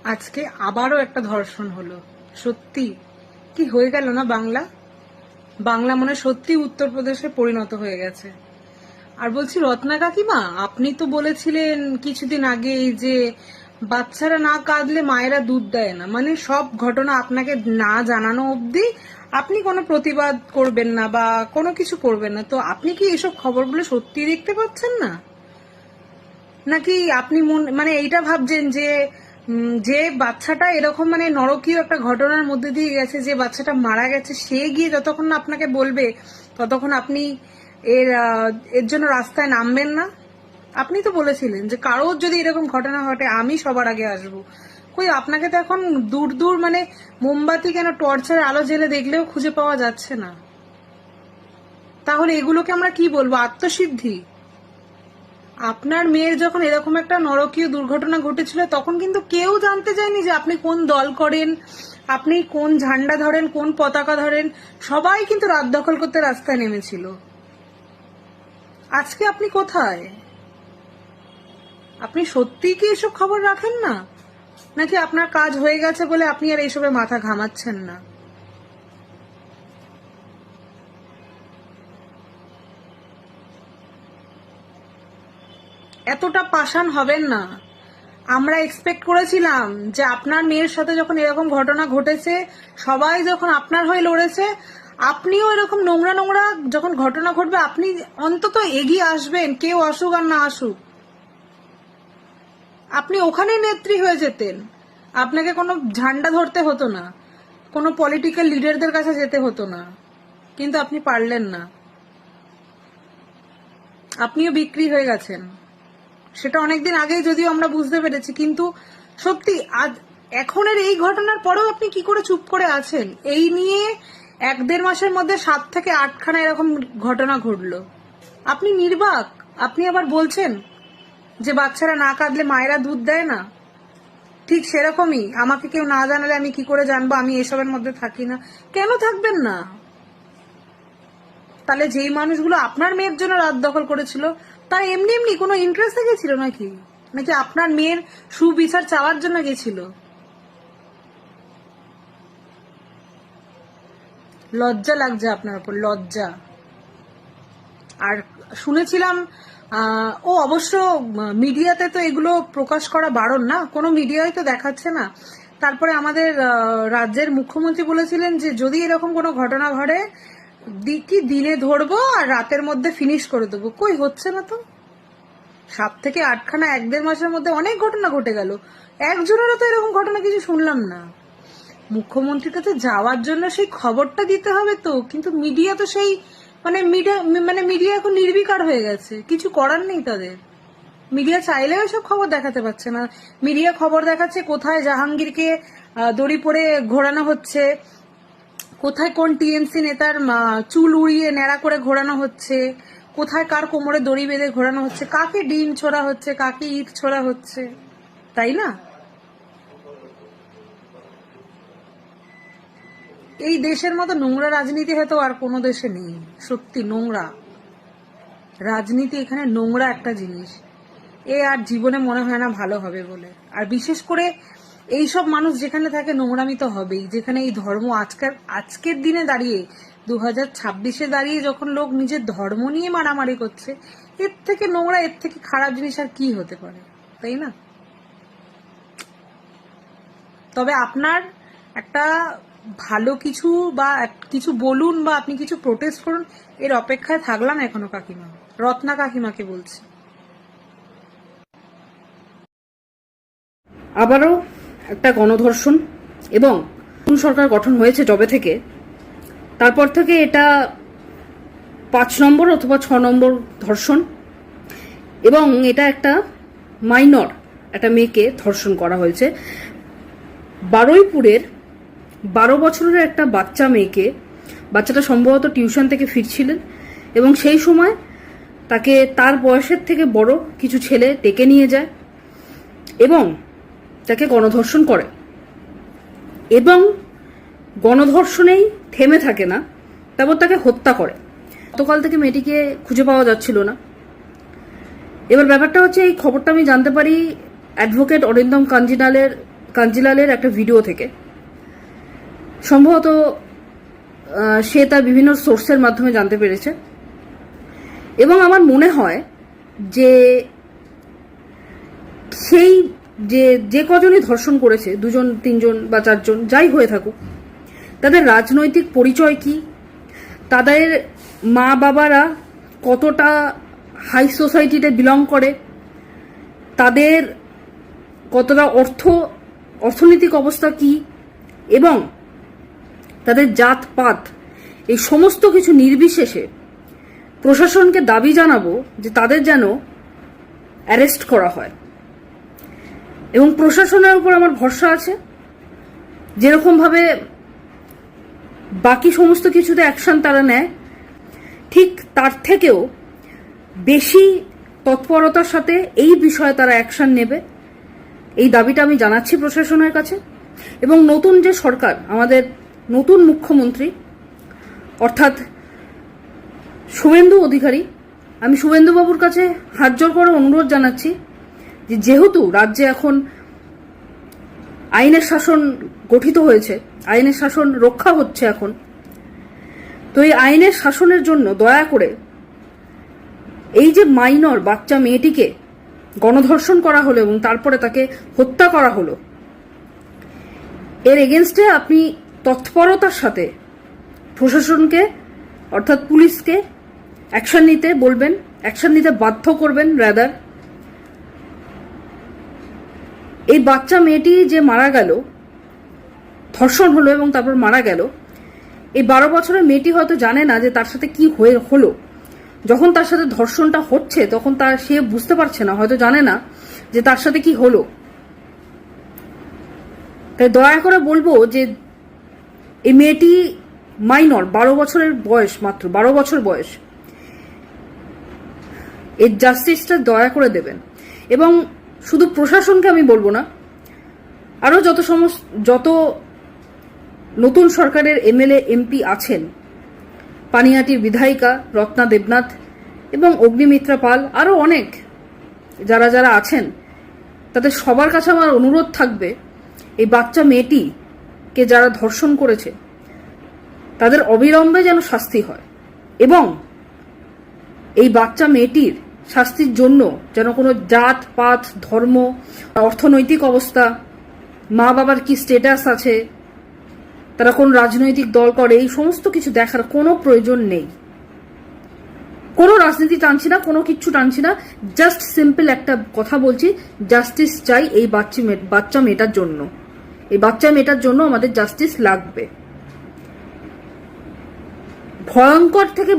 আজকে আবারও একটা ধর্ষণ হলো। সত্যি কি হয়ে গেল না বাংলা বাংলা মনে সত্যি উত্তরপ্রদেশে পরিণত হয়ে গেছে। আর বলছি রত্না কাকিমা, আপনি তো বলেছিলেন কিছুদিন আগে যে বাচ্চারা না কাঁদলে মায়েরা দুধ দেয় না, মানে সব ঘটনা আপনাকে না জানানো অবধি আপনি কোনো প্রতিবাদ করবেন না বা কোনো কিছু করবেন না। তো আপনি কি এসব খবরগুলো সত্যি দেখতে পাচ্ছেন না, নাকি আপনি মানে এইটা ভাবছেন যে যে বাচ্চাটা এরকম মানে নরকীয় একটা ঘটনার মধ্যে দিয়ে গেছে, যে বাচ্চাটা মারা গেছে, সে গিয়ে যতক্ষণ না আপনাকে বলবে ততক্ষণ আপনি এর জন্য রাস্তায় নামবেন না? আপনি তো বলেছিলেন যে কারোর যদি এরকম ঘটনা ঘটে আমি সবার আগে আসব। কই, আপনাকে তো এখন দূর দূর মানে মোমবাতি কেন টর্চের আলো জ্বেলে দেখলেও খুঁজে পাওয়া যাচ্ছে না। তাহলে এগুলোকে আমরা কি বলবো? আত্মসিদ্ধি? আপনার মেয়ের যখন এরকম একটা নরকীয় দুর্ঘটনা ঘটেছিল তখন কিন্তু কেউ জানতে চায়নি যে আপনি কোন দল করেন, আপনি কোন ঝান্ডা ধরেন, কোন পতাকা ধরেন। সবাই কিন্তু রাত দখল করতে রাস্তায় নেমেছিল। আজকে আপনি কোথায়? আপনি সত্যিই কি এসব খবর রাখেন না, নাকি আপনার কাজ হয়ে গেছে বলে আপনি আর এইসবে মাথা ঘামাচ্ছেন না? এতটা পাষাণ হবেন না। আমরা এক্সপেক্ট করেছিলাম যে আপনার মেয়ের সাথে যখন এরকম ঘটনা ঘটেছে, সবাই যখন আপনার হয়ে লড়েছে, আপনিও এরকম নোংরা নোংরা যখন ঘটনা ঘটবে আপনি অন্তত এগিয়ে আসবেন, কেউ আসুক আর না আসুক। আপনি ওখানে নেত্রী হয়ে যেতেন, আপনাকে কোনো ঝান্ডা ধরতে হতো না, কোনো পলিটিক্যাল লিডারদের কাছে যেতে হতো না, কিন্তু আপনি পারলেন না। আপনিও বিক্রি হয়ে গেছেন। সেটা অনেকদিন আগেই যদিও আমরা বুঝতে পেরেছি, কিন্তু সত্যি আজ এখনের এই ঘটনার পরেও আপনি কি করে চুপ করে আছেন? এই নিয়ে 1-1.5 মাসের মধ্যে 7 থেকে 8খানা এরকম ঘটনা ঘটলো। আপনি নির্বাক, আপনি আবার বলছেন যে বাচ্চারা না কাঁদলে মায়েরা দুধ দেয় না। ঠিক সেরকমই আমাকে কেউ না জানালে আমি কি করে জানবো? আমি এসবের মধ্যে থাকি না। কেন থাকবেন না? তাহলে যেই মানুষগুলো আপনার মেয়ের জন্য রাত দখল করেছিল তার এমনি এমনি কোনো ইন্টারেস্ট গেছিল নাকি, নাকি আপনার মেয়ের সুবিচার চাওয়ার জন্য গেছিল? লজ্জা লাগছে আপনার উপর, লজ্জা। আর শুনেছিলাম ও অবশ্য মিডিয়াতে তো এগুলো প্রকাশ করা বারণ না, কোনো মিডিয়ায় তো দেখাচ্ছে না। তারপরে আমাদের রাজ্যের মুখ্যমন্ত্রী বলেছিলেন যে যদি এরকম কোনো ঘটনা ঘটে কি দিনে ধরবো আর রাতের মধ্যে ফিনিশ করে দেবো। কই, হচ্ছে না তো। 7 থেকে 8খানা 1-1.5 মাসের মধ্যে অনেক ঘটনা ঘটে গেল, একজনেরও তো এরকম ঘটনা কিছু শুনলাম না। মুখ্যমন্ত্রীর কাছে যাওয়ার জন্য সেই খবরটা দিতে হবে তো, কিন্তু মিডিয়া তো সেই মিডিয়া এখন নির্বিকার হয়ে গেছে, কিছু করার নেই তাদের। মিডিয়া চাইলেও সব খবর দেখাতে পারছে না। মিডিয়া খবর দেখাচ্ছে কোথায় জাহাঙ্গীরকে দড়ি পরে ঘোরানো হচ্ছে, কোথায় কোন টিএমসি নেতার চুল উড়িয়ে ন্যাড়া করে ঘোরানো হচ্ছে, কোথায় কার কোমরে দড়ি বেঁধে ঘোরানো হচ্ছে, কাকে ডিম ছোড়া হচ্ছে, কাকে ইট ছোড়া হচ্ছে, তাই না? এই দেশের মতো নোংরা রাজনীতি হয়তো আর কোনো দেশে নেই। সত্যি নোংরা রাজনীতি, এখানে নোংরা একটা জিনিস। আর জীবনে মনে হয় না ভালো হবে বলে। আর বিশেষ করে এইসব মানুষ যেখানে থাকে নোংরামি তো হবেই। যেখানে এই ধর্ম আজকের দিনে দাঁড়িয়ে 2026-এ দাঁড়িয়ে যখন লোক নিজের ধর্ম নিয়ে মারামারি করছে, এর থেকে নোংরা, এর থেকে খারাপ জিনিস আর কি হতে পারে, তাই না? তবে আপনার একটা ভালো কিছু বা কিছু বলুন বা আপনি কিছু প্রোটেস্ট করুন, এর অপেক্ষায় থাকলাম এখনো কাকিমা, রত্না কাকিমাকে বলছি। আবারও একটা গণধর্ষণ, এবং নতুন সরকার গঠন হয়েছে যবে থেকে, তারপর থেকে এটা 5 নম্বর অথবা 6 নম্বর ধর্ষণ। এবং এটা একটা মাইনর একটা মেয়েকে ধর্ষণ করা হয়েছে। বারুইপুরের 12 বছরের একটা বাচ্চা মেয়েকে, বাচ্চাটা সম্ভবত টিউশন থেকে ফিরছিলেন এবং সেই সময় তাকে তার বয়সের থেকে বড় কিছু ছেলে ডেকে নিয়ে যায় এবং তাকে গণধর্ষণ করে। এবং গণধর্ষণেই থেমে থাকে না, তারপর তাকে হত্যা করে। গতকাল থেকে মেয়েটিকে খুঁজে পাওয়া যাচ্ছিল না। এবার ব্যাপারটা হচ্ছে, এই খবরটা আমি জানতে পারি অ্যাডভোকেট অরিন্দম কাঞ্জিলালের কাঞ্জিলালের একটা ভিডিও থেকে। সম্ভবত সে তার বিভিন্ন সোর্সের মাধ্যমে জানতে পেরেছে, এবং আমার মনে হয় যে সেই যে কজনই ধর্ষণ করেছে, 2 জন 3 জন বা 4 জন যাই হয়ে থাকুক, তাদের রাজনৈতিক পরিচয় কি, তাদের মা বাবারা কতটা হাই সোসাইটিতে বিলং করে, তাদের কতটা অর্থনৈতিক অবস্থা কি, এবং তাদের জাতপাত, এই সমস্ত কিছু নির্বিশেষে প্রশাসনকে দাবি জানাবো যে তাদের যেন অ্যারেস্ট করা হয়। এবং প্রশাসনের উপর আমার ভরসা আছে, যেরকমভাবে বাকি সমস্ত কিছুতে অ্যাকশন তারা নেয়, ঠিক তার থেকেও বেশি তৎপরতার সাথে এই বিষয়ে তারা অ্যাকশন নেবে, এই দাবিটা আমি জানাচ্ছি প্রশাসনের কাছে। এবং নতুন যে সরকার, আমাদের নতুন মুখ্যমন্ত্রী অর্থাৎ শুভেন্দু অধিকারী, আমি শুভেন্দুবাবুর কাছে হাত জোর করে অনুরোধ জানাচ্ছি যে যেহেতু রাজ্যে এখন আইনের শাসন গঠিত হয়েছে, আইনের শাসন রক্ষা হচ্ছে এখন, তো এই আইনের শাসনের জন্য দয়া করে এই যে মাইনর বাচ্চা মেয়েটিকে গণধর্ষণ করা হলো এবং তারপরে তাকে হত্যা করা হলো, এর এগেনস্টে আপনি তৎপরতার সাথে প্রশাসনকে অর্থাৎ পুলিশকে অ্যাকশন নিতে বলবেন, অ্যাকশন নিতে বাধ্য করবেন। রাদার এই বাচ্চা মেয়েটি যে মারা গেল, ধর্ষণ হলো এবং তারপর মারা গেল, এই 12 বছরের মেয়েটি হয়তো জানে না যে তার সাথে কি হলো। যখন তার সাথে ধর্ষণটা হচ্ছে তখন সে বুঝতে পারছে না, হয়তো জানে না যে তার সাথে কি হলো। তাই দয়া করে বলবো যে এই মেয়েটি মাইনর, 12 বছরের বয়স, মাত্র 12 বছর বয়স, এর জাস্টিসটা দয়া করে দেবেন। এবং শুধু প্রশাসনকে আমি বলবো না, আরো যত নতুন সরকারের এমএলএ এমপি আছেন, পানিহাটির বিধায়িকা রত্না দেবনাথ এবং অগ্নিমিত্রা পাল, আরো অনেক যারা যারা আছেন, তাদের সবার কাছে আমার অনুরোধ থাকবে এই বাচ্চা মেয়েটিকে যারা ধর্ষণ করেছে তাদের অবিলম্বে যেন শাস্তি হয়, এবং এই বাচ্চা মেয়েটির শাস্তির জন্য যেন কোনো জাত পাত, ধর্ম, অর্থনৈতিক অবস্থা, মা বাবার কি স্টেটাস আছে, তারা কোন রাজনৈতিক দল করে, এই সমস্ত কিছু দেখার কোনো প্রয়োজন নেই। কোনো রাজনীতি টানছি না, কোনো কিচ্ছু টানছি না, জাস্ট সিম্পল একটা কথা বলছি, জাস্টিস চাই এই বাচ্চা মেয়েটার জন্য। এই বাচ্চা মেয়েটার জন্য আমাদের জাস্টিস লাগবে। ভয়ঙ্কর থেকে